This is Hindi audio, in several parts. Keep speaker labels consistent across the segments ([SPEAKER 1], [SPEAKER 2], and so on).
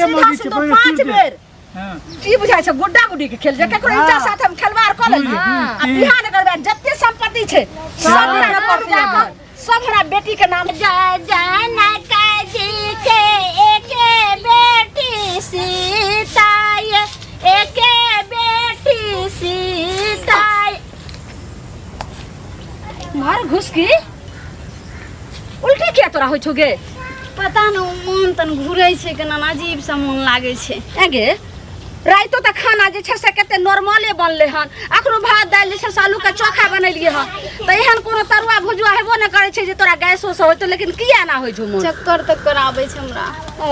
[SPEAKER 1] सीधा सीधा 5 बेर की बुझाय छै गुड्डा गुड्डी के खेल जे ककरो इच्छा साथ हम खेलवार क लेली आ बिहान करबे जत्ते संपत्ति छै सब हमरा पर जाकर सब हमरा बेटी के नाम
[SPEAKER 2] जनक जी के एके बेटी सीता एके बेटी सीता
[SPEAKER 1] मार घुस की उल्टी किया तोरा होय छौ गे
[SPEAKER 2] पता न मन तन घुरै छै केना अजीब सा मन लागे छै
[SPEAKER 1] गे राइतो त खाना जे छै से कते नॉर्मले बनले हन अखनो भात दाल जे छै से आलू के चोखा बनैलिए हन त एहन कोनो तरुआ भुजुआ हेबो न करे छै जे तोरा गैसो से होय लेकिन किया ना होय छौ मन
[SPEAKER 2] चक्कर आबै छै हमरा
[SPEAKER 1] ओ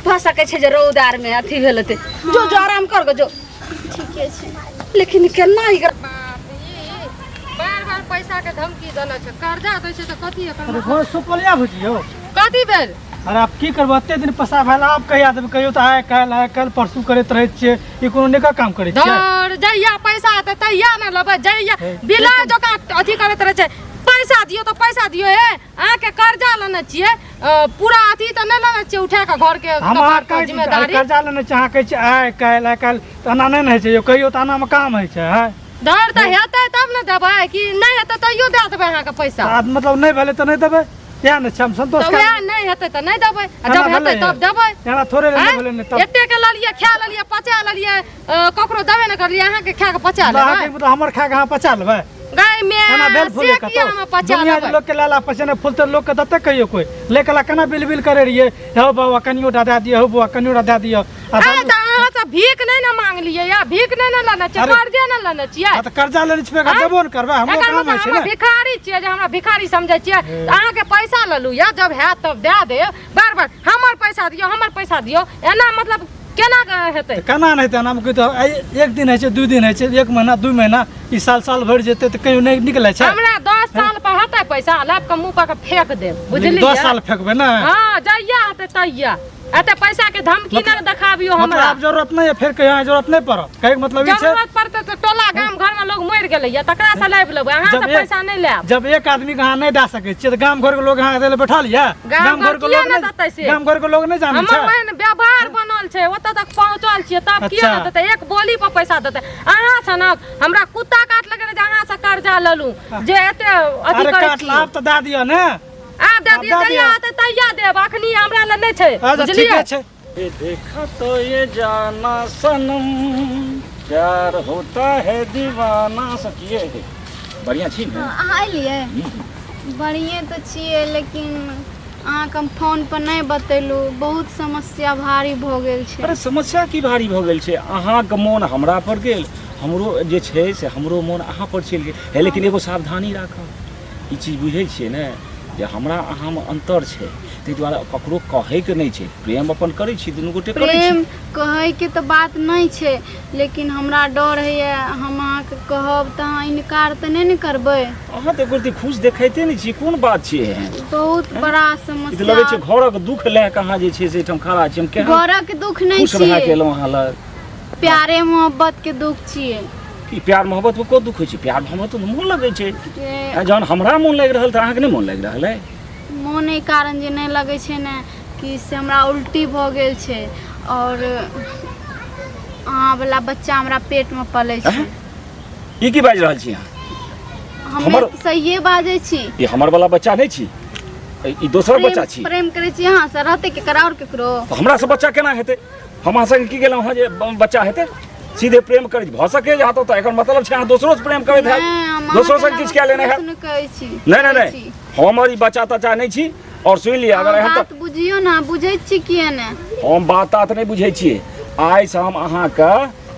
[SPEAKER 1] भ सकै छै जे रौदार में अथी भेलते जो जो आराम कर गो जो
[SPEAKER 2] ठीके छै
[SPEAKER 1] लेकिन केना ई
[SPEAKER 3] बार पैसा के धमकी देना छै कर्जा दै छै त कथी
[SPEAKER 4] अरे घर सुपलिया भुजियो
[SPEAKER 3] कथी बेर
[SPEAKER 4] अरे आप की करबो एते दिन पैसा भेल आप कहिया देब कहियो त आय काल परसू करैत रहै छियै ई कोनो नेका काम करै छियै
[SPEAKER 3] धर जइया पैसा त तइया न लेबै जइया बिला जका अथी करैत रहै छै पैसा दियो त पैसा दियो हे आ के कर्जा लेने छियै पूरा अथी त नै लेने छियै उठा के घर के कपार के जिम्मेदारी
[SPEAKER 4] कर्जा लेने चाह कहै छै आय काल तना नै होइ छै कहियो तना में काम होइ छै
[SPEAKER 3] धर त हेतै तब न देबै कि नै हेतै तइयो दे देबै अहाँ के पैसा
[SPEAKER 4] मतलब नै भेलै त नै देबै या न हम संतोष
[SPEAKER 3] का नै हेतै त नै देबै जब हेतै तब देबै
[SPEAKER 4] याना थोड़े ले भेलै न तब
[SPEAKER 3] एते के ललिए खा ललिए पचा ललिए ककरो देबे न करलिए अहाँ के खा के पचा लेबै
[SPEAKER 4] मतलब हमर खा के अहाँ पचा लेबै
[SPEAKER 3] गाय में से किया हम पचा लेबै
[SPEAKER 4] लोग के लाला पसने फुलते लोग के दते कहियो कोई लेकला केना बिल करे रहिए हो बाबा कनियोटा दे दियो हो बाबा कनियोटा दे दियो
[SPEAKER 3] अरे त अहाँ से भीख नै न मांग लिए या भीख नै न लेना छै कर्जे न लेना छियै
[SPEAKER 4] त कर्जा लेने छियै देबो न करबै हमरो काम है छै
[SPEAKER 3] हम भिखारी छियै जे हमरा भिखारी समझै छियै अहाँ के पैसा ललू या जब हैत तब दे दे बार हमर पैसा दियो एना मतलब केना हेतै
[SPEAKER 4] केना नै हेतै नाम त एक दिन है छै 2 दिन है छै 1 महीना 2 महीना ई साल भर जेतै त कहियो नै निकलै छै
[SPEAKER 3] हमरा 10 साल पर हेतै पैसा लाभ के मुंह पर फेंक देब बुझलियै
[SPEAKER 4] 10 साल फेंकबै ना
[SPEAKER 3] हां जइया हेतै तइया एते पैसा के धमकी न देखाबियो हमरा
[SPEAKER 4] मतलब जरूरत नै है फिर कहियो जरूरत नै पड़त कहे मतलब ई छै
[SPEAKER 3] जरूरत पड़तै त टोला गाम घर में लोग मर गेलै या तकरा से लाइब लेबै अहाँ से पैसा नै लेब
[SPEAKER 4] जब एक आदमी के अहाँ नै दे सकै छियै त गाम घर के लोग अहाँ देले बैठा लिया गाम घर के लोग नै देतै से गाम घर के लोग नै जानै छै
[SPEAKER 3] हमर व्यवहार बनल छै ओत तक पहुंचल छियै तब किया न देतै एक बोली पर पैसा देतै अहाँ से न हमरा कुत्ता काट लगे जे अहाँ से कर्जा ललू जे एते अथी
[SPEAKER 4] अरे
[SPEAKER 3] करै
[SPEAKER 4] काट लाभ त दे दियो ने
[SPEAKER 3] आ दे दियो तइया त तइया देब अखनी हमरा ल नै छै
[SPEAKER 4] बुझलियै छै
[SPEAKER 5] ये देखा तो ये जाना सनम प्यार होता है दीवाना सकिए बढ़िया छी ने
[SPEAKER 2] अहाँ एलियै बढ़िए तो छियै लेकिन अहाँके हम फोन पर नहि बतेलू बहुत समस्या भारी भ गेल छै
[SPEAKER 5] अरे समस्या की भारी भ गेल छै अहाँके मोन हमरा पर गेल हमरो जे छै से हमरो मोन अहाँ पर चलि गेल है लेकिन एगो सावधानी राखब ई चीज बुझै छियै ने जे हमरा अहाँ में अंतर छै ताहि दुआरे ककरो कहै के नहीं छै प्रेम अपन करै छी दुनू गोटे करै छी
[SPEAKER 2] प्रेम कहै के तो बात नहीं छै लेकिन हमरा डर है हम अहाँके कहब त अहाँ इनकार त नहीं न करबै
[SPEAKER 5] अहाँ त गुरती खुश देखाइते नहीं छी कोन बात छै
[SPEAKER 2] बहुत बड़ा समस्या
[SPEAKER 5] लगे छै घरक दुख ले के अहाँ जे छै से एठम खड़ा छी हम केहन
[SPEAKER 2] घरक दुख नहीं
[SPEAKER 5] खुश रहा केलौ अहाँ लग
[SPEAKER 2] प्यारे मोहब्बत के दुख छियै
[SPEAKER 5] कि प्यार मोहब्बत में को दुख होइ छै प्यार मोहब्बत में मोन लगै छै जहन हमरा मोन लागि रहल त अहाँके नहीं मोन लागि रहल है
[SPEAKER 2] मोन एहि कारण जे नहीं लगे छै ने कि से हमरा उल्टी भ गेल छै और अहाँ वाला बच्चा हमरा पेट में पलै छै
[SPEAKER 5] ई की बाजि रहल छी अहाँ
[SPEAKER 2] हम सहिए बाजै छी
[SPEAKER 5] ई हमर वाला बच्चा नहीं छी ई दोसर बच्चा छी
[SPEAKER 2] प्रेम करै छी अहाँ से रहते केकरा और केकरो
[SPEAKER 5] तो हमरा से बच्चा केना हेतै हम अहाँ संग की गेलौ हँ जे बच्चा हेतै सीधे प्रेम करै भ सके या तो एकर मतलब छै अहाँ दोसरो से प्रेम करैत है दोसरो से किछ क्या लेने है नहीं हमर ई बच्चा तच्चा नहीं छी और सुन लिया अगर एहन
[SPEAKER 2] बात बुझियो ना बुझै छी किए ने
[SPEAKER 5] हम बात नहीं बुझै छी आइ से हम अहाँ के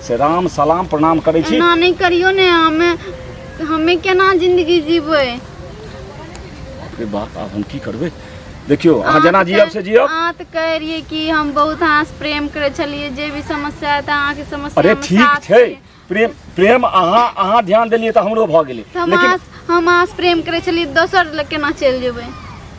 [SPEAKER 5] से राम सलाम प्रणाम करै छी
[SPEAKER 2] ना नहीं करियो ने हमें केना जिंदगी जीबै
[SPEAKER 5] अरे बाप अब हम की करबै देखियो अहाँ जना जियब से जियब
[SPEAKER 2] अहाँ त कह रहिए कि हम बहुत अहाँ से प्रेम करे छलिए जे भी समस्या है त अहाँ के समस्या
[SPEAKER 5] अरे ठीक छै प्रेम अहाँ ध्यान देलिए त हमरो भ गेलै
[SPEAKER 2] लेकिन हम अहाँ से प्रेम करे छलिए दोसर लग केना चल जेबै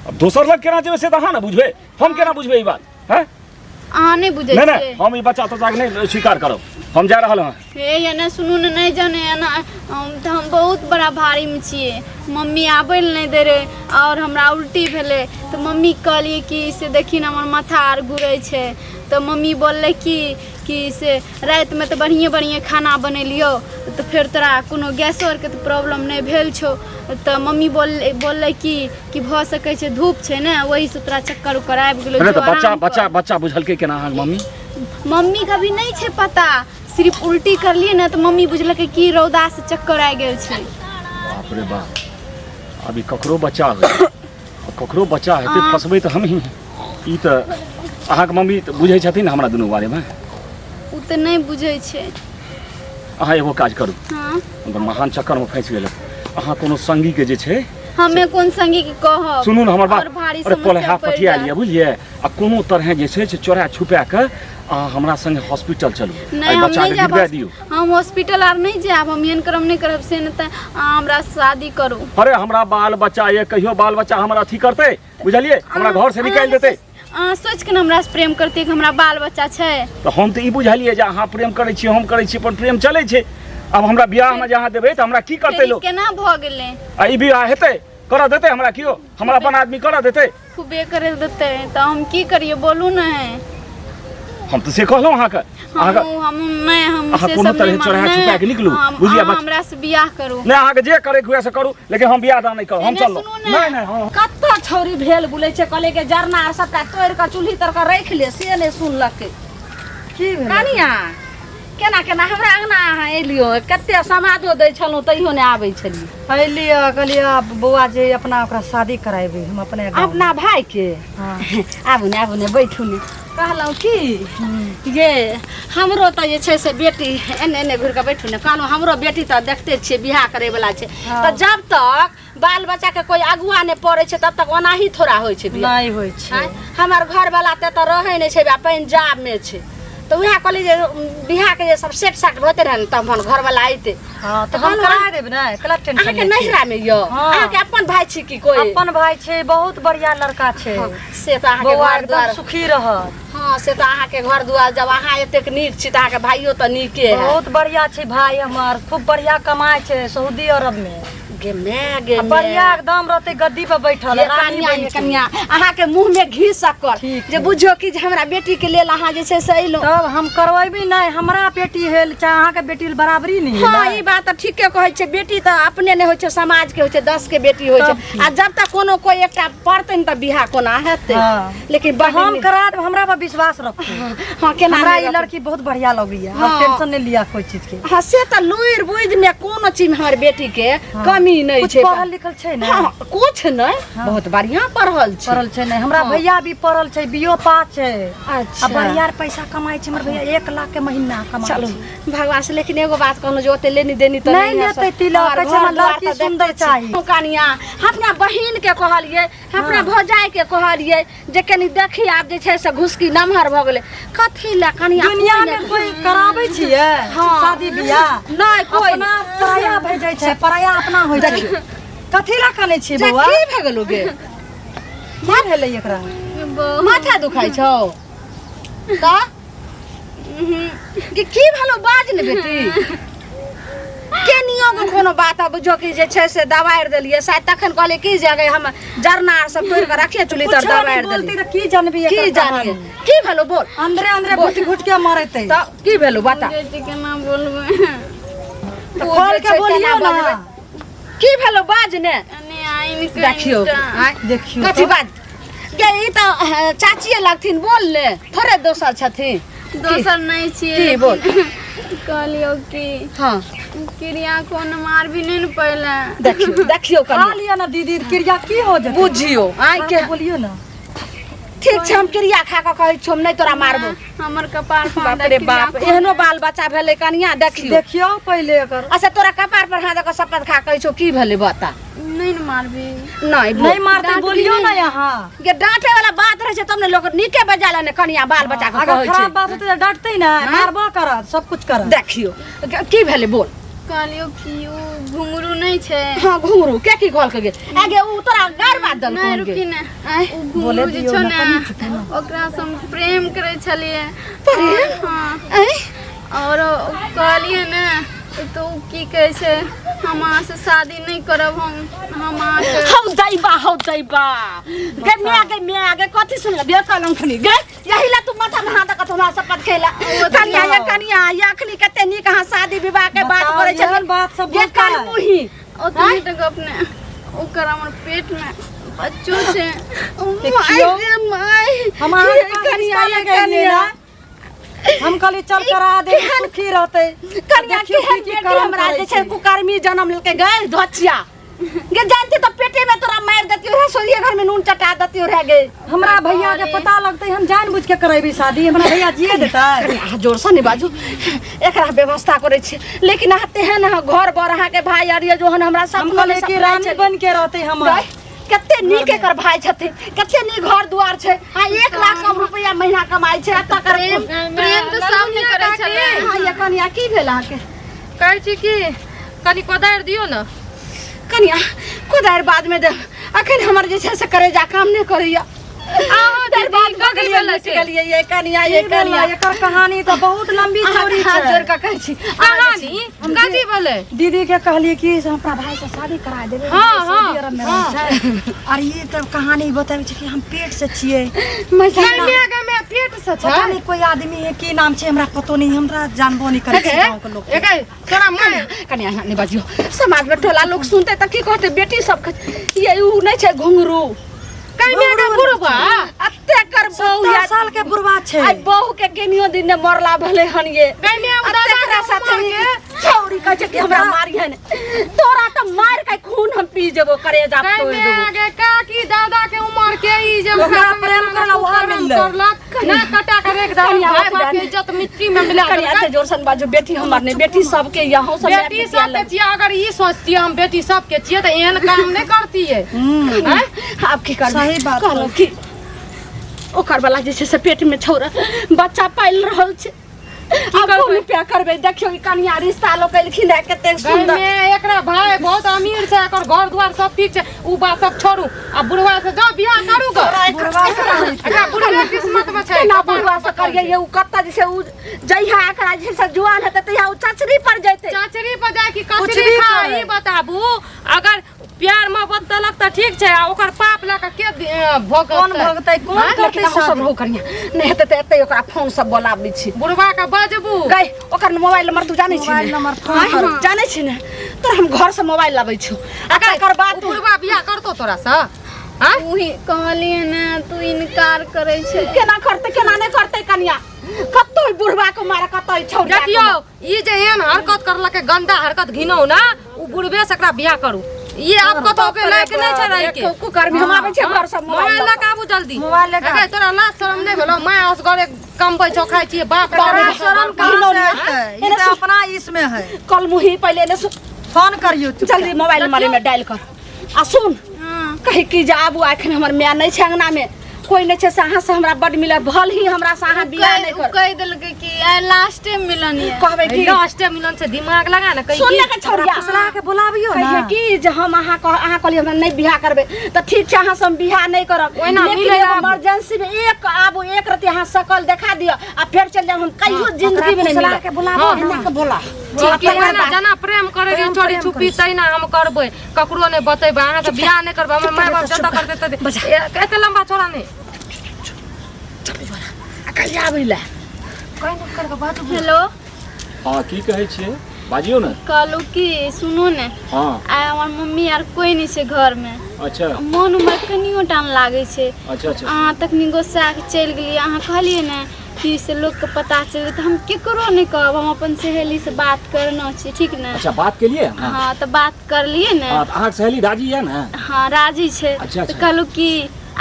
[SPEAKER 5] अब दोसर लग केना जेबै से त अहाँ न बुझबै हम केना बुझबै ई बात हैं
[SPEAKER 2] अहाँ नहीं बुझै
[SPEAKER 5] नहीं हम ई बच्चा तो जाग नहीं स्वीकार करब हम जा रहल हँ।
[SPEAKER 2] हे एना सुनू ने, नहीं जाने एना तो हम बहुत बड़ा भारी में छिए। मम्मी आबै ले नहीं दे रहे और हमरा उल्टी भेले तो मम्मी कहलिए कि से देखी ना हमर माथा आर घूरे छे। तो मम्मी बोलले कि से रात में तो बढ़िया बढ़िया खाना बनेलियो तो फिर तोरा कोनो गैस और के तो प्रॉब्लम नहीं भेल छो। तो मम्मी बोलले कि भ सकै छे धूप छे ना वही से तोरा चक्कर उकर आबि गेलो।
[SPEAKER 5] अरे तो बच्चा बुझल के केना अहाँ मम्मी?
[SPEAKER 2] मम्मी का भी नहीं छे पता, सिर्फ उल्टी कर लिए ना तो मम्मी बुझलकै कि रौदा से चक्कर आ गेल छे।
[SPEAKER 5] बाप रे बाप, अभी ककरो बच्चा हेतै फसबै तो हम ही। ई तो अहाँके मम्मी तो बुझै छथिन हमरा दुनू बारे में?
[SPEAKER 2] उ तो नहीं बुझै छे।
[SPEAKER 5] अहाँ एगो काज करू,
[SPEAKER 2] हाँ
[SPEAKER 5] महान चक्कर में फंस गेल अहाँ कोनो संगी के जे छै
[SPEAKER 2] हमें कौन संगी के कहब।
[SPEAKER 5] सुनू न हमर बात,
[SPEAKER 2] और भारी
[SPEAKER 5] अरे
[SPEAKER 2] समस्या
[SPEAKER 5] पलहा
[SPEAKER 2] पड़
[SPEAKER 5] पटिया
[SPEAKER 2] जाए।
[SPEAKER 5] लिया बुझलिए आ कोनो तरह जे छै से चोरा छुपा के हमरा संगे हॉस्पिटल चलू।
[SPEAKER 2] नहीं
[SPEAKER 5] आई
[SPEAKER 2] हम
[SPEAKER 5] बच्चा
[SPEAKER 2] नहीं
[SPEAKER 5] के
[SPEAKER 2] जाब,
[SPEAKER 5] गिरवा दियौ।
[SPEAKER 2] हम हॉस्पिटल आर नहीं जाब, हम एहन करम नहीं करब से न त हमरा शादी करू।
[SPEAKER 5] अरे हमरा बाल बच्चा ये कहियो बाल बच्चा हमरा अथी करते बुझलिए, हमरा घर से निकाल देते।
[SPEAKER 2] सोच के हमरा से प्रेम करते कि हमरा बाल बच्चा छै।
[SPEAKER 5] तो हम तो ई बुझलिए जे अहाँ प्रेम करै छी हम करै छी, पर प्रेम चलै छै। अब हमरा बियाह में जहाँ देबै तो हमरा की करते लोग?
[SPEAKER 2] केना भ गेलै?
[SPEAKER 5] आ ई बियाह हेतै कर देते हमरा कियो? हमरा अपन आदमी कर देते?
[SPEAKER 2] खूबे करे देते तो हम की करिए बोलू न है।
[SPEAKER 5] हम तो से कहलहुँ अहाँके
[SPEAKER 2] हम से
[SPEAKER 5] कोनो
[SPEAKER 2] सब
[SPEAKER 5] तरह चोरा छुपा के निकलू बुझिए।
[SPEAKER 2] हमरा से बियाह करू।
[SPEAKER 5] नहीं अहाँके जे करे हुए से करू, लेकिन हम बियाह दान नहीं करू। हम
[SPEAKER 2] एने
[SPEAKER 5] चललो
[SPEAKER 2] सुनू ने।
[SPEAKER 5] नहीं नहीं हाँ।
[SPEAKER 1] कत्ता छौरी भेल बुलै छै, कहले के जरना आर सबटा तोड़ के चूल्ही तर के राख ले, से नहीं सुनलकै।
[SPEAKER 4] की भेल?
[SPEAKER 1] कनिया केना केना हमरा अंगना अहाँ एलियो, कते समादो दै छलहुँ तैयो नहीं आबै छलियै।
[SPEAKER 4] अलिया कहलिया बौआ जे अपना ओकरा शादी कराएबे हम अपने गाँव।
[SPEAKER 1] अपना भाई के
[SPEAKER 4] हाँ।
[SPEAKER 1] आबू ने बैठू ने। कहलहुँ कि ये हमरो तो ये छै से बेटी एने एने घुर के बैठू ने। कहलहुँ हमरो बेटी तो देखते छियै बियाह करे वाला छै, तो जब तक बाल बच्चा के कोई अगुआ नहीं पड़े छै तब तक ओना ही थोड़ा होइ छै बियाह।
[SPEAKER 4] नहीं होइ छै।
[SPEAKER 1] हमार घर वाला ते तो रहे नहीं छै, पंजाब में छै। तो वह कहली जे बियाह के जे सब सेट साट होते रहे तब हम घर वाला आइते।
[SPEAKER 4] हां तो हम करा देब ना, कला टेंशन
[SPEAKER 1] अहाँ के नहिरा में यो अहाँ के अपन भाई छी की कोई?
[SPEAKER 4] अपन भाई छै, बहुत बढ़िया लड़का छै।
[SPEAKER 1] से तो अहाँ के
[SPEAKER 4] बौआ
[SPEAKER 1] घर
[SPEAKER 4] एकदम
[SPEAKER 1] द्वार
[SPEAKER 4] सुखी रहत।
[SPEAKER 1] हाँ से तो अहाँ के घर दुआर जब अहाँ एतेक नीक छी तो अहाँ के भाइयो तो नीके है।
[SPEAKER 4] बहुत बढ़िया छै भाई हमार, खूब बढ़िया कमाए छै सऊदी अरब में।
[SPEAKER 1] गे मैं गे मैं।
[SPEAKER 4] बढ़िया एकदम रहते गद्दी पे बैठल
[SPEAKER 1] ये
[SPEAKER 4] रानी
[SPEAKER 1] कन्या
[SPEAKER 4] बन
[SPEAKER 1] ये
[SPEAKER 4] छै।
[SPEAKER 1] कन्या अहाँ के मुंह में घी सकल
[SPEAKER 4] ठीक
[SPEAKER 1] जे
[SPEAKER 4] है।
[SPEAKER 1] बुझियो कि जे हमरा बेटी के लेल अहाँ जे छै से अइलो।
[SPEAKER 4] तब हम करवेबी नहीं, हमरा बेटी हेल चाहे अहाँ के बेटी बराबरी नहीं है।
[SPEAKER 1] हाँ ई बात तो ठीके कहै छै, बेटी तो अपने ने होइ छै समाज के होइ छै, 10 के बेटी होइ
[SPEAKER 4] तब
[SPEAKER 1] छै। आ जब तक कोनो कोई एकटा पड़तै त बियाह कोना हेतै।
[SPEAKER 4] हाँ।
[SPEAKER 1] लेकिन
[SPEAKER 4] हम करा देब, हमरा पर विश्वास रखो।
[SPEAKER 1] हाँ केना
[SPEAKER 4] हमरा
[SPEAKER 1] नहीं
[SPEAKER 4] ये
[SPEAKER 1] रखै?
[SPEAKER 4] लड़की बहुत बढ़िया लगैया,
[SPEAKER 1] हाँ।
[SPEAKER 4] हम टेंशन नहीं लिया कोई चीज के।
[SPEAKER 1] हाँ से तो लुइर बुझ में कोनो चीज में हमर बेटी के कमी नहीं
[SPEAKER 4] कुछ
[SPEAKER 1] छै।
[SPEAKER 4] पढ़ल लिखल छै ना?
[SPEAKER 1] हाँ कुछ नहीं, बहुत बढ़िया पढ़ल छै।
[SPEAKER 4] पढ़ल छै नहीं, हमरा
[SPEAKER 1] हाँ।
[SPEAKER 4] भैया भी पढ़ल छै, बीओ पास छै।
[SPEAKER 1] अच्छा।
[SPEAKER 4] अब बढ़िया पैसा कमाई छै हमर भैया, 1 लाख के महीना कमाई
[SPEAKER 1] चलो
[SPEAKER 4] छै।
[SPEAKER 1] भगवान से, लेकिन एगो बात कहलहुँ जो ओते लेनी देनी तो
[SPEAKER 4] नहीं
[SPEAKER 1] है
[SPEAKER 4] लेतै
[SPEAKER 1] सब।
[SPEAKER 4] तिलक,
[SPEAKER 1] हमार
[SPEAKER 4] कहै छै हमरा
[SPEAKER 1] घर द्वार
[SPEAKER 4] लड़की
[SPEAKER 1] तो
[SPEAKER 4] सुन्दर
[SPEAKER 1] देखते छी।
[SPEAKER 4] चाही।
[SPEAKER 1] कनिया अपना बहिन के कहलिए, अपना भौजाई के कहलिए जे कनी देखी आब जे छै से घुसकी नमहर भ गेलै। कथी ला कनिया
[SPEAKER 4] दुनिया में कोई कराबै छियै
[SPEAKER 1] हाँ।
[SPEAKER 4] शादी बियाह?
[SPEAKER 1] नहीं कोई
[SPEAKER 4] अपना पराया भेजै छै, पराया अपना होइ छै। कथी ला कनै छियै
[SPEAKER 1] जे
[SPEAKER 4] बौआ?
[SPEAKER 1] की भ गेलो गे?
[SPEAKER 4] की भेलै एकरा?
[SPEAKER 1] माथा दुखाइ छौ त की भेलो बाज ने बेटी? केनियो के कोनो बात अब जो कि जे छै से दवाई देलिए, शायद तखन कहले की जगह हम जरना आर सब तोड़ के रखिए चुली तर दवाई
[SPEAKER 4] बोलती
[SPEAKER 1] देलिए।
[SPEAKER 4] त की जानबी एकर
[SPEAKER 1] की जानिए
[SPEAKER 4] कहानी?
[SPEAKER 1] की भेलो बोल?
[SPEAKER 4] अंदरे अंदरे घुट घुट के मरतै।
[SPEAKER 1] त की भेलो बता?
[SPEAKER 2] केना बोलबै?
[SPEAKER 4] तो खोल के बोलियो ना।
[SPEAKER 1] की भेलो बाज ने?
[SPEAKER 2] अने आइन के
[SPEAKER 1] देखियो
[SPEAKER 4] देखियो
[SPEAKER 1] कथी बात के ई त चाचिए लगथिन, बोल ले थोड़े दोसर छथिन।
[SPEAKER 2] दोसर नहीं छियै।
[SPEAKER 1] की बोल?
[SPEAKER 2] कहलियो कि
[SPEAKER 1] हाँ
[SPEAKER 2] क्रिया कोन मार भी नहीं न पहले।
[SPEAKER 1] देखियो देखियो
[SPEAKER 4] खा
[SPEAKER 1] कनिया
[SPEAKER 4] लिया ना दीदी, क्रिया की हो जेतै?
[SPEAKER 1] बुझियो आइ के
[SPEAKER 4] बोलियो ना।
[SPEAKER 1] ठीक छै हम क्रिया खा के कहै छौ नहीं तोरा मारबो।
[SPEAKER 2] हमर कपार
[SPEAKER 1] बाप रे बाप एहनो बाल बच्चा भेलै कनिया देखियो।
[SPEAKER 4] देखियो पहले एकर।
[SPEAKER 1] अच्छा तोरा कपार पर हाथ दे के शपथ खा कहै छौ की भेलै बता?
[SPEAKER 2] नहीं न मारबी।
[SPEAKER 1] नहीं
[SPEAKER 4] नहीं मारते बोलियो ना यहाँ।
[SPEAKER 1] ये डांटे वाला बात रहे छै तब ने लोग नीके बजाला ने कनिया बाल बच्चा के
[SPEAKER 4] अगर
[SPEAKER 1] कहै
[SPEAKER 4] खराब
[SPEAKER 1] छै।
[SPEAKER 4] बात होतै त डांटतै ना, मारबो करत, सब कुछ करत।
[SPEAKER 1] देखियो की भेलै बोल?
[SPEAKER 2] कहलियो कि उ घुंगरू नहीं छै।
[SPEAKER 1] हाँ घुंगरू के की कहल के गे? आगे उ तोरा गार बात दल
[SPEAKER 2] नहीं
[SPEAKER 1] कहल
[SPEAKER 2] रुकी
[SPEAKER 1] गे।
[SPEAKER 2] ना। उ
[SPEAKER 4] बोले
[SPEAKER 2] घुंगरू जे
[SPEAKER 4] दियौ
[SPEAKER 2] छौ
[SPEAKER 4] ना,
[SPEAKER 2] ना
[SPEAKER 4] कनी चुप ना।
[SPEAKER 2] ओकरा से हम प्रेम करे छलिए।
[SPEAKER 1] प्रेम?
[SPEAKER 2] हाँ
[SPEAKER 1] ऐ
[SPEAKER 2] और कहलिए ने तो की कहे छै हम अहाँ से शादी नहीं करब हम अहाँ के
[SPEAKER 1] हौ दैबा गे मैं आगे कथी सुन बे कलम खनी गे यही ला तू माथा में हाथ कत हमरा शपथ खेला कनिया या अखनी कते नीक अहाँ शादी विवाह के बात करे छै
[SPEAKER 6] बात सब
[SPEAKER 1] ये कान मुही
[SPEAKER 2] ओतनी तक अपने ओकर हमर पेट में बच्चो छै
[SPEAKER 6] हम कनिया हम कहली चल करा दे सुखी रहते
[SPEAKER 1] कनिया केहन बेटी हमरा जे छै कुकर्मी जन्म लेके गए धोचिया गे जानती तो पेटे में तोरा मार देती है सोलिए घर में नून चटा देती रह गए
[SPEAKER 6] हमरा भैया के पता लगते हम जानबूझ के करेबी शादी हमरा भैया जिए देता
[SPEAKER 1] कनिया जोर से नहीं बाजू एकरा व्यवस्था करे छी लेकिन आते हैं ना घर बर अहाँ के भाई आर जो हन हमरा सब
[SPEAKER 6] हम कहले कि रानी बन के रहते हम
[SPEAKER 1] कते नीक एकर भाई छथिन कते नीक घर दुआर छै हां 1 लाख कम रुपया महीना कमाई छै अत कर
[SPEAKER 2] प्रेम तो सब नहीं करे छले
[SPEAKER 1] हां ये कनिया की भेल आके
[SPEAKER 3] कहै छी कि कनी कोदारि दियो न
[SPEAKER 1] कनिया कोदारि बाद में दे अखन हमर जे छै से करे जा काम नहीं करैया
[SPEAKER 3] आहो दीदी कथी भेल छै
[SPEAKER 1] ये कनिया
[SPEAKER 6] एकर कहानी तो बहुत लंबी चौड़ी
[SPEAKER 1] हाथ जोड़
[SPEAKER 6] छै
[SPEAKER 1] के कहै छी
[SPEAKER 3] कहानी कथी भेलै
[SPEAKER 6] दीदी के कहलिए कि हमरा भाई से शादी करा देबे और ये तो कहानी बताबै छै कि हम पेट से छिए
[SPEAKER 3] में पेट से छै
[SPEAKER 6] पता नहीं कोई आदमी है की नाम छै हमरा पतो नहीं हमरा जानबो नहीं करे छै गांव के लोग
[SPEAKER 3] एकै तोरा मन
[SPEAKER 1] कनिया नहीं बाजियो समाज में टोला लोग सुनते त की कहते बेटी सब ये उ नहीं छै घुंगरू
[SPEAKER 3] कई में का बुढ़वा
[SPEAKER 1] अत्ते कर बहू
[SPEAKER 6] 70 साल के बुढ़वा छै
[SPEAKER 1] आई बहू के केनियो दिन ने मरला भले हन ये
[SPEAKER 3] कई में
[SPEAKER 1] दादा के साथे छौरी कह छै कि हमरा मारी हन तोरा त मार के खून हम पी जेबो करेजा
[SPEAKER 3] कई
[SPEAKER 1] तोड़
[SPEAKER 3] में
[SPEAKER 1] देबो
[SPEAKER 3] आगे काकी दादा के उम्र के ई जब
[SPEAKER 6] ओकरा प्रेम करला वहां मिलले
[SPEAKER 3] ना कटा कर एकदम भाई बाप के इज्जत मिट्टी में मिला
[SPEAKER 1] कनिया से जोर सन बाजू बेटी हमर ने बेटी सबके यहां सब
[SPEAKER 3] बेटी सब के छिया अगर ई सोचती हम बेटी सब के छिए त एहन काम नहीं करती है हैं
[SPEAKER 1] आप की कर
[SPEAKER 6] सही बात
[SPEAKER 1] कहलो कि ओकर वाला जे छै से पेट में छौरा बच्चा पाल रहल छै अब कोन प्यार करबे देखियो ई कनिया रिश्ता लोग केलखिन है कते
[SPEAKER 3] घर
[SPEAKER 1] सुंदर
[SPEAKER 3] में एकरा भाई बहुत अमीर छै एकर घर द्वार सब ठीक छै उ बात सब छोड़ू आ बुढ़वा से जा बियाह करू ग
[SPEAKER 6] बुढ़वा से
[SPEAKER 3] एकरा बुढ़वा किस्मत में छै
[SPEAKER 1] ना बुढ़वा से करिए ये उ कत्ता जे छै उ जइहा एकरा जे से जुआन हेते तइहा उ चचरी पर जइते
[SPEAKER 3] चाचरी पर जाय कि
[SPEAKER 6] कुछ
[SPEAKER 3] कचरी
[SPEAKER 6] भी
[SPEAKER 3] खा
[SPEAKER 6] करे।
[SPEAKER 3] ई बताबू अगर प्यार मोहब्बत तलक त ठीक छै आ ओकर पाप ल के भोगत
[SPEAKER 6] कौन भोगतै कौन
[SPEAKER 1] लेकिन
[SPEAKER 6] करतै
[SPEAKER 1] हम सब रहो कनिया नहीं हेते त एते ओकरा फोन सब बोलाबै छी
[SPEAKER 3] बुढ़वा के बजबू
[SPEAKER 1] गई ओकर मोबाइल नंबर तू जानै छी
[SPEAKER 6] मोबाइल नंबर फोन कर
[SPEAKER 1] जानै छी ने तो हम घर से मोबाइल लाबै छी
[SPEAKER 3] अगर
[SPEAKER 1] एकर बाद
[SPEAKER 3] बुढ़वा बियाह करतो तोरा से हां
[SPEAKER 2] वही कहलिए ना तू इनकार करे छै
[SPEAKER 1] केना करते केना नहीं करते कनिया कत्तो बुढ़वा को मारे कत्तो छौरी
[SPEAKER 3] देखियो ई जे एहन हरकत करलक गंदा हरकत घिनौ ना उ बुढ़वे से एकरा बियाह करू ये आप कतो के लायक नहीं छै रही के
[SPEAKER 1] कुकर में हम आबै छै घर से
[SPEAKER 3] मोबाइल लगा आबू जल्दी
[SPEAKER 6] मोबाइल लगा।
[SPEAKER 3] अगे तोरा लाज शरम नहीं भेलो मैं असगरे कमबै छौ खाइ छी बाप
[SPEAKER 6] तोरा शरम कहां से
[SPEAKER 1] हैं?
[SPEAKER 6] आते ये तो अपना इसमें है
[SPEAKER 1] कल मुही पहले ने
[SPEAKER 6] फोन करियो
[SPEAKER 1] जल्दी मोबाइल नंबर में डायल कर आ सुन कहि की जे आबू आखन हमर माय नहीं छै अंगना में कोई नहीं छै से अहाँ से हमरा बड मिले भल ही हमरा से अहाँ बियाह नहीं कर
[SPEAKER 2] कह देलकै कि आई लास्ट टाइम मिलन है
[SPEAKER 1] कहबै की
[SPEAKER 3] लास्ट मिलन से दिमाग लगा ना कहीं
[SPEAKER 1] सुन के छोड़िया
[SPEAKER 6] फसला के बुलाबियो ना
[SPEAKER 1] कहिए कि जे हम अहाँ कहलिए हमरा नहीं बियाह करबे त ठीक छै अहाँ से हम बियाह नहीं करब
[SPEAKER 3] ओहिना मिले आबू।
[SPEAKER 1] इमरजेंसी में एक आबू एक रति अहाँ शकल देखा दियो आ फिर चल जाब हम कहियो जिंदगी में नहीं
[SPEAKER 6] फसला
[SPEAKER 1] मिले
[SPEAKER 6] के बुलाबो
[SPEAKER 1] एना के बोला
[SPEAKER 3] ठीक है ना जना प्रेम करे रे चोरी छुपी तैना हम करबै ककरो नहीं बतेबै अहाँ से बियाह नहीं करबै हमर माय बाप जता करते त एते लंबा छोरा नहीं
[SPEAKER 1] कहिया आबिला
[SPEAKER 2] हेलो
[SPEAKER 5] हाँ की कहै छियै बाजियो ने
[SPEAKER 2] कहलू कि सुनो ने
[SPEAKER 5] हाँ
[SPEAKER 2] आइ हमर मम्मी आर कोई नहीं छै घर में
[SPEAKER 5] अच्छा
[SPEAKER 2] मन में कनियो टाइम लागे छै
[SPEAKER 5] अच्छा अच्छा
[SPEAKER 2] अहाँ तखनी गोस्सा के चलि गेलिए अहाँ कहलिए ने कि से लोग के पता चले तो हम केकरो नहीं कहब हम अपन सहेली से बात करना छी ठीक ने
[SPEAKER 5] अच्छा बात के लिए हाँ
[SPEAKER 2] हाँ तो बात कर लिए ने
[SPEAKER 5] हाँ, तो अहाँके सहेली राजी है ना
[SPEAKER 2] हाँ राजी छै
[SPEAKER 5] अच्छा,
[SPEAKER 2] तो
[SPEAKER 5] अच्छा।
[SPEAKER 2] कहलू कि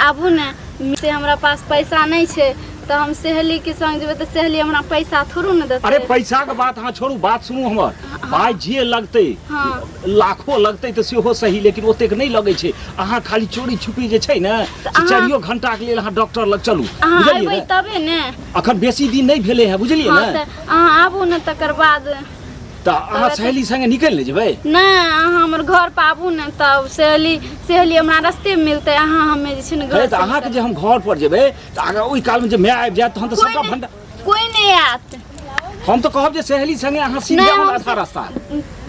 [SPEAKER 2] आबू ने से हमरा पास पैसा नहीं छै तो हम सहेली के संग जेबै तो सहेली हमरा पैसा थोड़ू न देतै
[SPEAKER 5] अरे पैसा के बात अहाँ छोड़ू बात सुनू हमर पाइ जे लगतै
[SPEAKER 2] हाँ
[SPEAKER 5] लाखो लगतै तऽ सेहो सही लेकिन ओतेक नहीं लगै छै अहाँ खाली चोरी छुपी जे छै ने
[SPEAKER 2] अहाँ-
[SPEAKER 5] 4 घंटा के लेल अहाँ डॉक्टर लग चलू
[SPEAKER 2] अहाँ
[SPEAKER 5] बुझलियै
[SPEAKER 2] अयबै
[SPEAKER 5] ने
[SPEAKER 2] तबे ने
[SPEAKER 5] अखन बेसी दिन नहीं भेले है बुझलियै
[SPEAKER 2] हाँ
[SPEAKER 5] ने
[SPEAKER 2] तऽ अहाँ आबू ने तकर बाद
[SPEAKER 5] तऽ अहाँ सहेली संगे निकलि ने जेबै
[SPEAKER 2] नहीं अहाँ हमर घर पर आबू ने तब सहेली हमरा रास्ते में मिलते अहाँ हमें जे छै ने
[SPEAKER 5] अरे
[SPEAKER 2] घर
[SPEAKER 5] तऽ अहाँके जे हम घर पर जेबै तऽ अगर ओहि काल में जे माय आबि जायत तहन तऽ सबका भंडा
[SPEAKER 2] कोई नहीं आत।
[SPEAKER 5] हम तो कहब जे सहेली संगे अहाँ सीधे
[SPEAKER 2] नहीं,
[SPEAKER 5] आउ
[SPEAKER 2] हम
[SPEAKER 5] आधा रास्ता।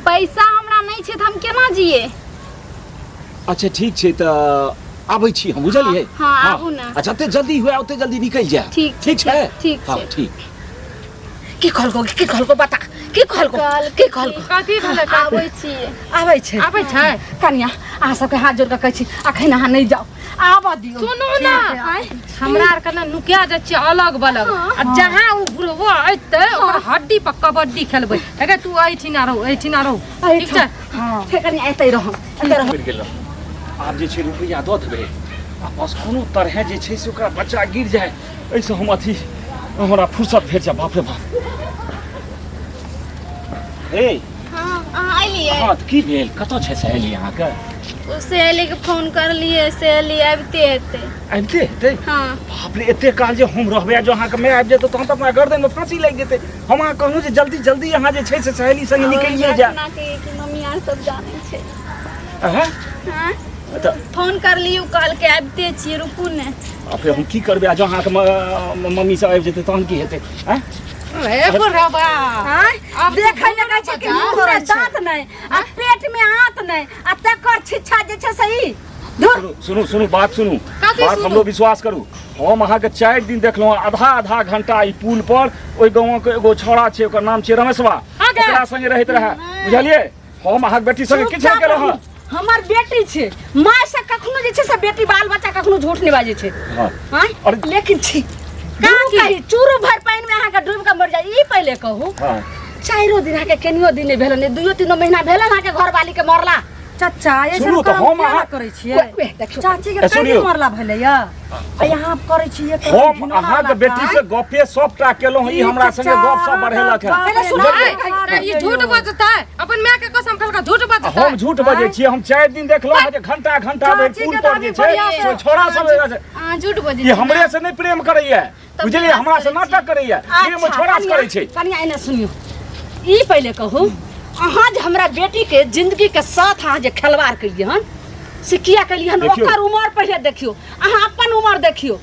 [SPEAKER 2] पैसा हमरा नहीं छे त हम केना जिए?
[SPEAKER 5] अच्छा ठीक छै तऽ आबै छी हम, बुझलियै?
[SPEAKER 2] हाँ, आबू ना।
[SPEAKER 5] अच्छा जते जल्दी हुए ओते जल्दी निकल जाए।
[SPEAKER 2] ठीक
[SPEAKER 5] ठीक छै?
[SPEAKER 2] ठीक
[SPEAKER 5] हाँ
[SPEAKER 2] छै।
[SPEAKER 5] ठीक।
[SPEAKER 1] की कहलको बता, की कहलको?
[SPEAKER 3] कथी भेलै?
[SPEAKER 2] आबै छिए।
[SPEAKER 1] आबै छै
[SPEAKER 3] आबै छै।
[SPEAKER 1] कनिया अहाँ सबके हाथ जोड़ के कहै छी अखन अहाँ नहीं जाओ, आबऽ दियौ।
[SPEAKER 3] सुनू ना, हमरा आर के ना नुकिया जाइ छियै अलग बलग, आ जहाँ उ बुढ़वा अइतै ओकर हड्डी पर कबड्डी खेलबै। हेगे तू ऐठिना रहो, ऐठिना रहो, ठीक छै?
[SPEAKER 1] हां फेर कनिया एतै रहम, एतै रहम।
[SPEAKER 5] मिल गेल आब जे छै रुपैआ दऽ देबै आ बस कोनो तरहे जे छै से ओकरा बच्चा गिर जाए एहिसँ हम अथी हमरा फुर्सत भेट जाए। बाप रे बाप। ए
[SPEAKER 2] हाँ, अहाँ अइलिए?
[SPEAKER 5] हाँ तऽ की भेल? कतऽ छै सहेली अहाँके?
[SPEAKER 2] ओ सहेली के फोन करलिए, सहेली आबिते हेतै।
[SPEAKER 5] आबिते हेतै?
[SPEAKER 2] हाँ।
[SPEAKER 5] बाप रे एते काल जे हम रहबै जो अहाँके मैं आबि जेतै तहन तऽ अपना गर्दनमे फांसी लागि जेतै। हम अहाँ कहलहुँ जे जल्दी जल्दी अहाँ जे छै से सहेली संगे निकलिए जाए।
[SPEAKER 2] घटना के कि मम्मी आर सब जानै छै।
[SPEAKER 5] अहाँ
[SPEAKER 2] हाँ,
[SPEAKER 5] तऽ
[SPEAKER 2] फोन करलिए, कहल के आबिते छिए, रुकू ने।
[SPEAKER 5] बाप रे हम की करबै जो अहाँके मम्मी सब आबि जेतै तहन की हेतै? हैं?
[SPEAKER 3] एको रबा
[SPEAKER 1] अब देखै लगे छै कि मुंह में दांत नहीं आ पेट में आंत नहीं आ तकर छिछा जे छै सही धुर।
[SPEAKER 5] सुनू बात सुनू, बात हमरो विश्वास करू। हम अहाँके 4 दिन देखलहुँ आधा घंटा ई पुल पर ओहि गाँवके एगो छौड़ा छै ओकर नाम छै रमेशवा, ओकरा संगे रहैत रहे, बुझलियै? हम अहाँके बेटी संगे किछु नहि केलहुँ हँ।
[SPEAKER 1] हमर बेटी छै, माय से कखनो जे छै से बेटी बाल बच्चा कखनो झूठ नहीं बाजै छै। हां लेकिन छी कही चूरू भर पानी में अहाँ के डूब के मर जाए ई पहले कहू। 4 दिन के केनियो दिन भेल ने 2-3 महीना भेल अहाँ के घर वाली के मरला।
[SPEAKER 6] चाचा ऐसे
[SPEAKER 5] सुनू तऽ हम अहाँ
[SPEAKER 6] करै छियै? चाची के कहियो मरला भेलै या आ यहाँ करै छियै तऽ
[SPEAKER 5] हम अहाँके बेटी से गपे सबटा केलहुँ, ई हमरा संगे गप सब बढ़ेलक है।
[SPEAKER 3] ये झूठ बजता है, अपन माय के कसम खा के झूठ बजता है।
[SPEAKER 5] हम झूठ बजै छियै? हम 4 दिन देखलहुँ जे घंटा भरि पुल पर जे छै छोड़ा सब
[SPEAKER 2] अहाँ झूठ बजै
[SPEAKER 5] ई हमरे से नहीं प्रेम करैया, बुझलियै? हमरा से नाटक करैया, प्रेम छोड़ा से करै छै।
[SPEAKER 1] कनिया एने सुनियो, ई पहले कहू अहाँ जे हमरा बेटी के जिंदगी के साथ अहाँ जे खिलवाड़ कलिए हन से किया कलिए हन? ओकर उम्र पहले देखियो, अहाँ अपन उम्र देखियो।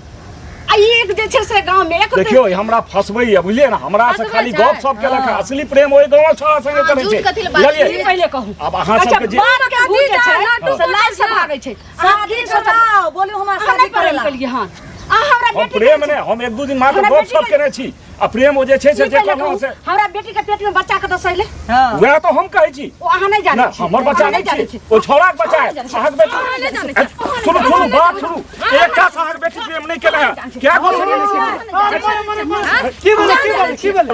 [SPEAKER 1] आ एक जे छै से गांव में एक
[SPEAKER 5] देखियो हमरा फसबैया, बुझलियै ना? हमरा से खाली गप सब केलक है, असली प्रेम ओइ गाँव छोड़ा संगे करै छै, बुझलियै?
[SPEAKER 1] पहले कहू
[SPEAKER 5] अब अहाँ सबके जे
[SPEAKER 1] बात के भूल जे छै से लाज से भागै छै।
[SPEAKER 6] शादी कराओ, बोलियो हमरा शादी करे ला।
[SPEAKER 1] कलिए हन आ हमरा
[SPEAKER 5] हम
[SPEAKER 1] बेटी
[SPEAKER 5] प्रेम ने हम 1-2 दिन मात्र गप सब केने छी आ प्रेम ओ जे छै से देखलहुँ से
[SPEAKER 1] हमरा बेटी के पेट में बच्चा के दसैले
[SPEAKER 6] हां
[SPEAKER 5] वएह तो हम कहै छी।
[SPEAKER 1] ओ अहाँ नहीं जानै
[SPEAKER 5] ना
[SPEAKER 1] छी,
[SPEAKER 5] हमर बच्चा नहीं छी, ओ छोड़ा के बच्चा है। अहाँके बेटी सुनू बात सुनू, एकटा से अहाँके बेटी प्रेम नहीं केले है क्या गो
[SPEAKER 4] की भेल?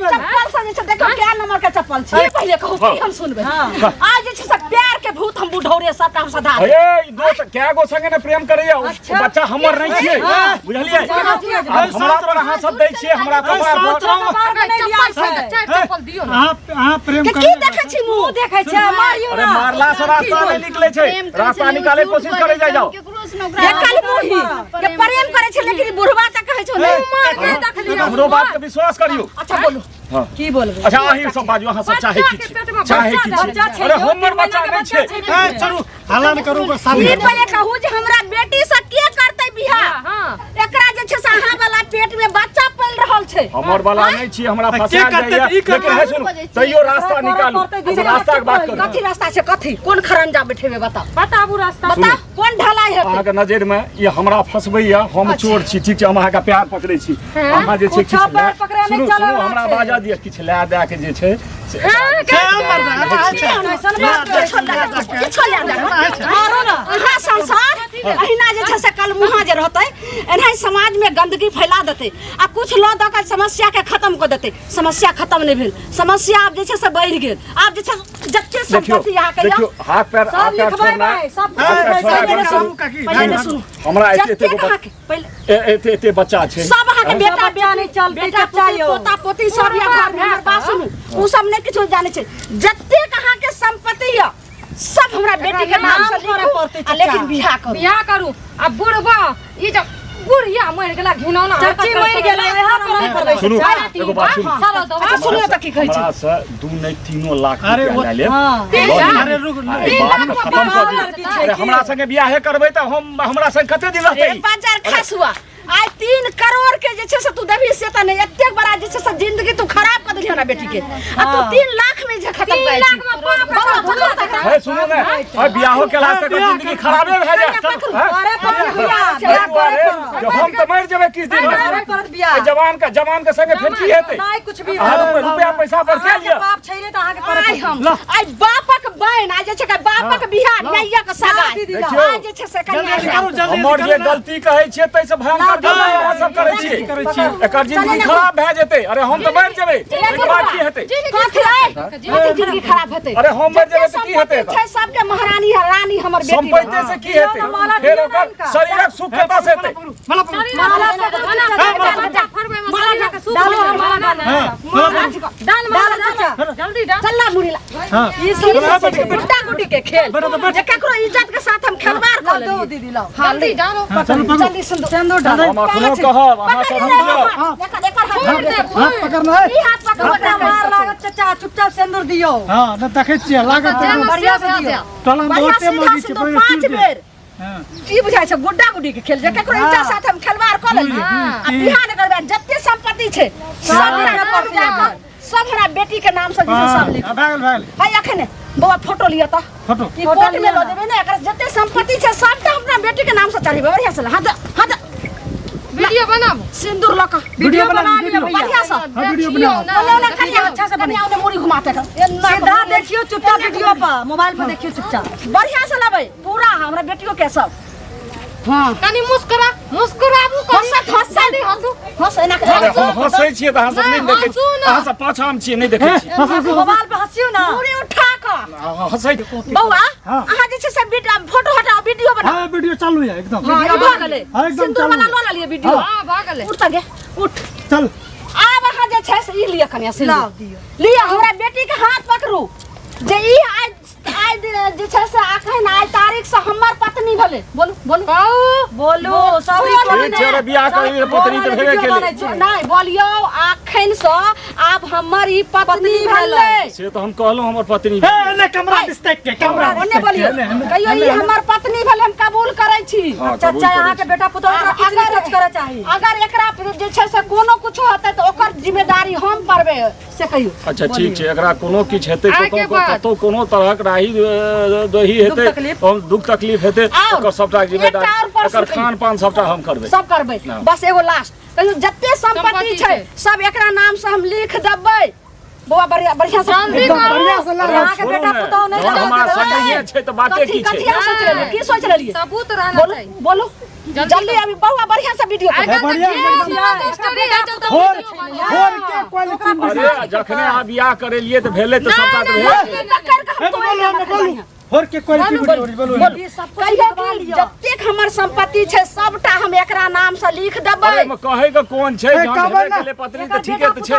[SPEAKER 1] चप्पल से जे छै देखो क्या नंबर के चप्पल छै पहले कहू कि हम सुनबै। आज जे छै से प्यार के भूत हम बुढ़ौरे सबटा हम सधा
[SPEAKER 5] ए ई दोस्त क्या गो संगे ने प्रेम करैया? बच्चा हमर नहीं छियै, बुझलियै? अब हमरा पर अहाँ सब दै छियै हमरा कपार पर।
[SPEAKER 3] चप्पल दियो ना।
[SPEAKER 4] अहाँ प्रेम
[SPEAKER 1] की देखै छी मुंह देखै छै मारियो
[SPEAKER 5] अरे मारला से रास्ता नहीं निकले छै, रास्ता निकाले कोशिश करे जाओ।
[SPEAKER 1] ये काली मुही के प्रेम करे छै लेकिन बुढ़वा त कहै छौ नहीं देख लियो।
[SPEAKER 5] हमरो बात के विश्वास करियो।
[SPEAKER 1] अच्छा बोलू
[SPEAKER 5] हाँ
[SPEAKER 1] की बोलबै?
[SPEAKER 5] अच्छा अहीं सब बाजू, अहाँ सब चाहे की छी? अरे हमर बच्चा नहीं छै।
[SPEAKER 4] चलू हल्ला न करू, बस
[SPEAKER 1] ई पहले कहू जे हमरा बेटी से के करतै बियाह?
[SPEAKER 3] हाँ।
[SPEAKER 1] एकरा जे छै से अहाँ वाला पेट में बच्चा पल रहल छै।
[SPEAKER 5] हमर वाला नहीं छी, हमरा
[SPEAKER 4] के
[SPEAKER 5] फंसा
[SPEAKER 4] करतै
[SPEAKER 5] जाइया,
[SPEAKER 4] तऽ ई करतै।
[SPEAKER 5] लेकिन है सुन तैयो रास्ता निकालू। अच्छा रास्ता के बात करू।
[SPEAKER 1] कथी रास्ता छै? कथी कोन खरंजा बैठेबे बताओ
[SPEAKER 3] बताबू रास्ता।
[SPEAKER 1] बता कोन ढलाई है?
[SPEAKER 5] अहाँके नजर में ये हमरा फंसबैया, हम चोर छी, ठीक छै? हम अहाँके प्यार पकड़ै छी, अहाँ जे छै किछु सुनू हमरा बाजा दिअ, किछु लए दए के जे छै से
[SPEAKER 1] अहाँ संसार अहिना जे छै से कल मुहा जे रहतै एनाही समाज में गंदगी फैला देतै आ कुछ लोग दऽ के समस्या के खत्म कर देतै। समस्या खत्म नहीं भेल, समस्या आब जे छै से बढ़ि गेल। आब जे छै जते संपत्ति यहाँ के
[SPEAKER 5] देखियो हाथ पैर छोड़ना हमरा एते बच्चा छै,
[SPEAKER 1] सब अहाँ के बेटा बेटा नहीं चल बेटा पोता पोती सब या घर में हमर बात सुनू उ सब नहीं किछो जाने छै। जते अहाँ के संपत्ति या सब हमरा बेटी के नाम से लिखू लेकिन बियाह करू।
[SPEAKER 3] बियाह करू। आ बुढ़वा ई जब बुढ़िया मर गेला घिनौना
[SPEAKER 6] चाची मर गेलै हम करबै।
[SPEAKER 5] सुनू एगो बात सुनू,
[SPEAKER 3] चलो तो
[SPEAKER 1] अच्छा सुनियो त की कहै छै?
[SPEAKER 5] हमरा से 2 नहीं 3 लाख
[SPEAKER 4] अरे
[SPEAKER 5] रुपया ले
[SPEAKER 4] अरे रुक
[SPEAKER 5] बात के खत्म कर दियौ। अरे हमरा संगे बियाहे करबै त हम हमरा संग कते दिन रहतै?
[SPEAKER 1] बाजार खास हुआ आज 3 करोड़ के जे छै से तू देबी से त के आ तू 3 लाख में जे खत्म कर
[SPEAKER 3] 3 लाख में बाप
[SPEAKER 5] है सुनो ना और बियाहो के लास्ट तक जिंदगी खराबे भए जाए
[SPEAKER 6] अरे बाप भैया
[SPEAKER 5] जो हम तो मर जेबे किस दिन
[SPEAKER 6] करत बिया
[SPEAKER 5] जवान के संगे फेर की हेतै
[SPEAKER 6] नहीं कुछ भी
[SPEAKER 5] रुपया पैसा पर के लिया
[SPEAKER 6] बाप छैले त अहाँ के करत
[SPEAKER 1] आई हम आई बापक बहन आ जे छै के बापक बिहार नैया के सगाई
[SPEAKER 5] देखियो
[SPEAKER 1] आ जे छै से कन्या
[SPEAKER 5] हमर जे गलती कहै छियै तै से भयंकर गलती अहाँ सब करै छियै एकर जिंदगी खराब भए जेतै अरे हम तो मर जेबै एकर बाद की हेतै
[SPEAKER 1] कथी जिंदगी खराब हेतै
[SPEAKER 5] अरे हम मर जेबै त की हेतै
[SPEAKER 1] छै सबके महारानी है रानी हमर बेटी
[SPEAKER 5] संपत्ति से की हेतै फेर ओकर शरीरक सुख कतऽ से हेतै
[SPEAKER 3] जल्दी डाल
[SPEAKER 1] चल्ला मुड़ीला ई गुड्डा गुड्डी के खेल जे ककरो इज्जत के साथ हम खिलवाड़ कर
[SPEAKER 6] दो
[SPEAKER 1] लेलिए
[SPEAKER 6] दीदी लाओ
[SPEAKER 3] जल्दी डालो
[SPEAKER 1] जल्दी सिंदूर डालो
[SPEAKER 5] हम अखनो कहब अहाँ सब बुझ जाउ
[SPEAKER 4] हाथ पकड़ना है
[SPEAKER 1] ई हाथ पकड़
[SPEAKER 6] मार लागत चाचा चुपचाप सिंदूर दियो
[SPEAKER 4] हां न देखै छियै लागत
[SPEAKER 6] बढ़िया से दियो
[SPEAKER 4] टोला में
[SPEAKER 1] बढ़िया
[SPEAKER 4] बहुते
[SPEAKER 1] से
[SPEAKER 4] मौगी छै
[SPEAKER 1] सिंदूर 5 बेर की बुझाइ छै गुड्डा गुड्डी के खेल जे ककरो इज्जत साथ हम खिलवाड़ कर लेलिए आ बिहार नगर में जत्ते संपत्ति छै सब मेरा पर जाकर सब हमरा बेटी के नाम से सब लिख
[SPEAKER 4] भागल
[SPEAKER 1] हाय अखने बौआ फोटो लिया त
[SPEAKER 4] फोटो
[SPEAKER 1] ई कोर्ट में लो देबे ना एकर जत्ते संपत्ति छै सबटा अपना बेटी के नाम से चढ़ेबे बढ़िया से हाथ
[SPEAKER 3] वीडियो बनाबो
[SPEAKER 1] सिंदूर लका
[SPEAKER 6] वीडियो बना लियो
[SPEAKER 1] बढ़िया से
[SPEAKER 4] हां वीडियो बनाओ
[SPEAKER 1] बोलो ना कन्या अच्छा से बढ़िया ने मुड़ी घुमाते कर
[SPEAKER 6] सीधा देखियो चुपचाप वीडियो पर मोबाइल पर देखियो चुपचाप
[SPEAKER 1] बढ़िया से लाबै पूरा हमरा बेटियों के सब हां
[SPEAKER 3] कनी मुस्कुराबू
[SPEAKER 1] हंसत हंस एना
[SPEAKER 5] अरे हम हंसै छियै त अहाँ सब नहीं देखै छियै अहाँ सब पाछाम छियै नहीं देखै छियै
[SPEAKER 6] मोबाइल पर हंसियो ना
[SPEAKER 1] मुड़ी उठा के
[SPEAKER 5] हंसै
[SPEAKER 1] बौआ अहाँ जे छै से फोटो हटाओ वीडियो बनाओ
[SPEAKER 4] हां वीडियो चालू है एकदम
[SPEAKER 1] हां ई भ गेलै
[SPEAKER 4] हाँ, एकदम
[SPEAKER 1] सिंदूर
[SPEAKER 4] चालू
[SPEAKER 1] वाला
[SPEAKER 4] है।
[SPEAKER 1] लो लिए वीडियो
[SPEAKER 3] हां भागले
[SPEAKER 1] उठ गे उठ
[SPEAKER 4] चल
[SPEAKER 1] आब अहाँ जे छै से ई लिया कन्या
[SPEAKER 6] लाओ
[SPEAKER 1] सिंदूर
[SPEAKER 6] दियो
[SPEAKER 1] लिया हमरा बेटी के हाथ पकड़ू जे ई आज जे छै से अखन आज तारीख से हमर पत्नी भेलै बोलू
[SPEAKER 6] बोलो सब
[SPEAKER 5] ठीक छै रे बियाह करी पत्नी त भेबे केलै
[SPEAKER 1] नहीं बोलियो अखन से आब हमर ई पत्नी भेलै
[SPEAKER 5] से तो हम कहलहुं हमर पत्नी
[SPEAKER 4] ए ने कैमरा दिसतै के कैमरा
[SPEAKER 1] ओने बोलियो कहियो ई हमर पत्नी भेलै हम कबूल करै छी
[SPEAKER 6] चाचा यहाँ के बेटा पुतौह का कितनी टच करे चाहिए
[SPEAKER 1] अगर एकरा जे छै से कोनो कुछो हेतै त ओकर जिम्मेदारी हम करबै से कहियो
[SPEAKER 5] अच्छा ठीक छै एकरा कोनो किछ हेतै
[SPEAKER 3] आगे बात।
[SPEAKER 5] कतौ कोनो तरहक राही दही हेतै
[SPEAKER 6] तकलीफ।
[SPEAKER 5] हम दुख तकलीफ हेतै
[SPEAKER 1] और
[SPEAKER 5] ओकर सबटा जिम्मेदारी
[SPEAKER 1] एकटा और प्रश्न
[SPEAKER 5] एकर
[SPEAKER 1] कहियौ।
[SPEAKER 5] खान पान सबटा हम करबै
[SPEAKER 1] सब करबै
[SPEAKER 5] ना।
[SPEAKER 1] बस एगो लास्ट कहियो जत्ते संपत्ति छै सब एकरा नाम से हम लिख देबै बौआ बढ़िया से
[SPEAKER 3] जल्दी
[SPEAKER 4] एकदम
[SPEAKER 3] करो
[SPEAKER 4] बढ़िया से लगा
[SPEAKER 6] यहाँ के बेटा पुतौह नहीं
[SPEAKER 5] जब हमार संगे छै त बाते की
[SPEAKER 1] कथी
[SPEAKER 5] छै
[SPEAKER 1] अहाँ सोच लेलियै की सोच लेलियै
[SPEAKER 3] सबूत रहना चाहिए
[SPEAKER 1] बोलो जल्दी अभी बौआ बढ़िया से वीडियो
[SPEAKER 3] आई
[SPEAKER 1] बनाओ।
[SPEAKER 3] बढ़िया
[SPEAKER 4] बढ़िया
[SPEAKER 3] स्टोरी है चल तो
[SPEAKER 4] और
[SPEAKER 3] वीडियो बनाओ
[SPEAKER 4] और के क्वालिटी
[SPEAKER 5] अरे जखने अहाँ बियाह करेलियै त भेलै त सबटा त भेलै
[SPEAKER 1] कर के हम
[SPEAKER 4] बोलो और के क्वालिटी बोलो
[SPEAKER 1] कहियो कि जतेक हमर संपत्ति छै सबटा हम एकरा नाम से लिख देबै
[SPEAKER 5] अरे में कहै के कोन छै
[SPEAKER 4] ए,
[SPEAKER 5] जहन
[SPEAKER 4] कहबै
[SPEAKER 5] भेबे
[SPEAKER 4] ना।
[SPEAKER 5] केलै पत्नी त ठीके त छै